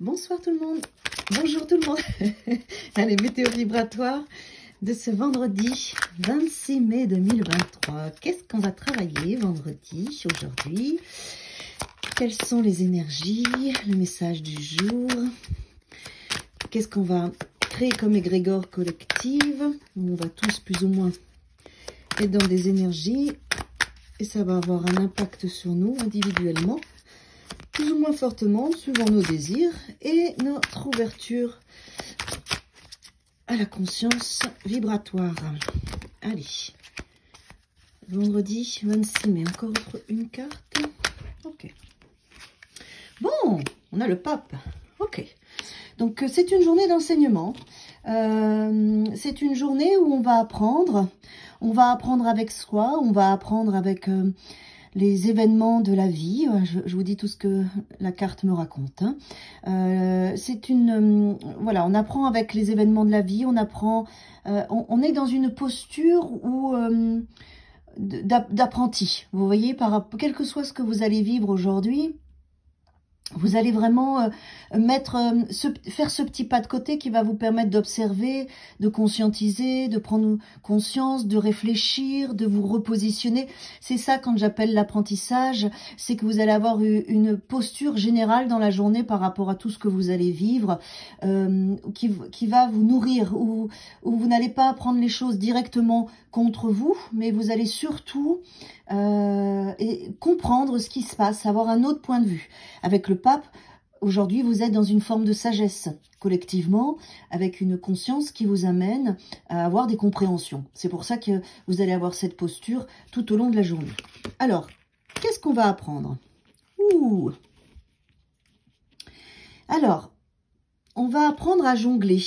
Bonsoir tout le monde, bonjour tout le monde. Allez, météo vibratoire de ce vendredi 26 mai 2023. Qu'est-ce qu'on va travailler vendredi, aujourd'hui? Quelles sont les énergies, le message du jour? Qu'est-ce qu'on va créer comme égrégore collective? On va tous plus ou moins être dans des énergies et ça va avoir un impact sur nous individuellement, plus ou moins fortement, suivant nos désirs et notre ouverture à la conscience vibratoire. Allez, vendredi 26 mai, encore une carte. Ok. Bon, on a le pape. Ok. Donc, c'est une journée d'enseignement. C'est une journée où on va apprendre. On va apprendre avec soi, on va apprendre avec les événements de la vie. Je vous dis tout ce que la carte me raconte. Hein. C'est une... voilà, on apprend avec les événements de la vie, on apprend... on est dans une posture où... d'apprenti. Vous voyez, quel que soit ce que vous allez vivre aujourd'hui, vous allez vraiment faire ce petit pas de côté qui va vous permettre d'observer, de conscientiser, de prendre conscience, de réfléchir, de vous repositionner. C'est ça quand j'appelle l'apprentissage, c'est que vous allez avoir une posture générale dans la journée par rapport à tout ce que vous allez vivre, qui va vous nourrir, où vous n'allez pas prendre les choses directement contre vous, mais vous allez surtout comprendre ce qui se passe, avoir un autre point de vue. Avec le pape, aujourd'hui, vous êtes dans une forme de sagesse, collectivement, avec une conscience qui vous amène à avoir des compréhensions. C'est pour ça que vous allez avoir cette posture tout au long de la journée. Alors, qu'est-ce qu'on va apprendre? Alors, on va apprendre à jongler.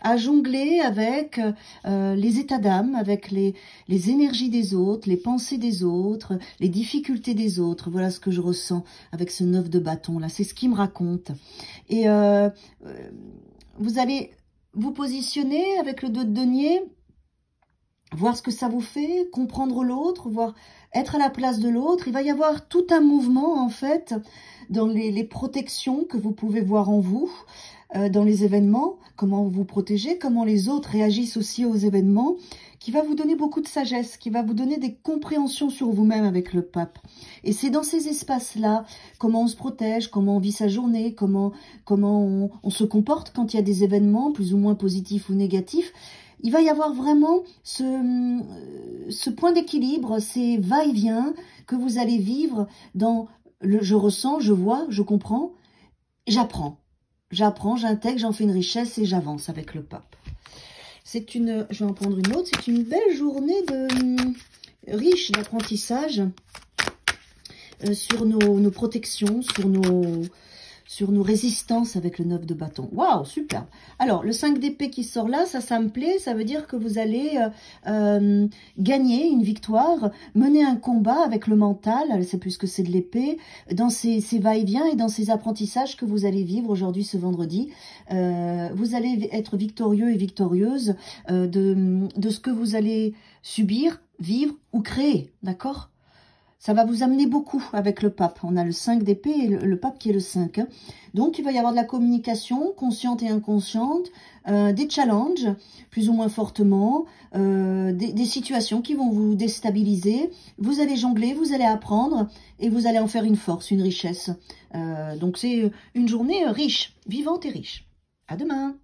À jongler avec les états d'âme, avec les énergies des autres, les pensées des autres, les difficultés des autres. Voilà ce que je ressens avec ce 9 de bâton là, c'est ce qu'il me raconte. Et vous allez vous positionner avec le 2 de denier, voir ce que ça vous fait, comprendre l'autre, voir être à la place de l'autre. Il va y avoir tout un mouvement en fait dans les protections que vous pouvez voir en vous, dans les événements, comment vous vous protégez, comment les autres réagissent aussi aux événements, qui va vous donner beaucoup de sagesse, qui va vous donner des compréhensions sur vous-même avec le pape. Et c'est dans ces espaces-là, comment on se protège, comment on vit sa journée, comment on se comporte quand il y a des événements plus ou moins positifs ou négatifs. Il va y avoir vraiment ce point d'équilibre, ces va-et-vient que vous allez vivre dans le je ressens, je vois, je comprends, j'apprends. J'apprends, j'intègre, j'en fais une richesse et j'avance avec le pape. C'est une, je vais en prendre une autre, c'est une belle journée riche d'apprentissage sur nos protections, sur nos résistances avec le 9 de bâton. Waouh, super. Alors, le 5 d'épée qui sort là, ça me plaît. Ça veut dire que vous allez gagner une victoire, mener un combat avec le mental, c'est plus que c'est de l'épée, dans ces va-et-vient et dans ces apprentissages que vous allez vivre aujourd'hui, ce vendredi. Vous allez être victorieux et victorieuse de ce que vous allez subir, vivre ou créer, d'accord ? Ça va vous amener beaucoup avec le pape. On a le 5 d'épée et le pape qui est le 5. Hein. Donc, il va y avoir de la communication consciente et inconsciente, des challenges, plus ou moins fortement, des situations qui vont vous déstabiliser. Vous allez jongler, vous allez apprendre et vous allez en faire une force, une richesse. Donc, c'est une journée riche, vivante et riche. À demain.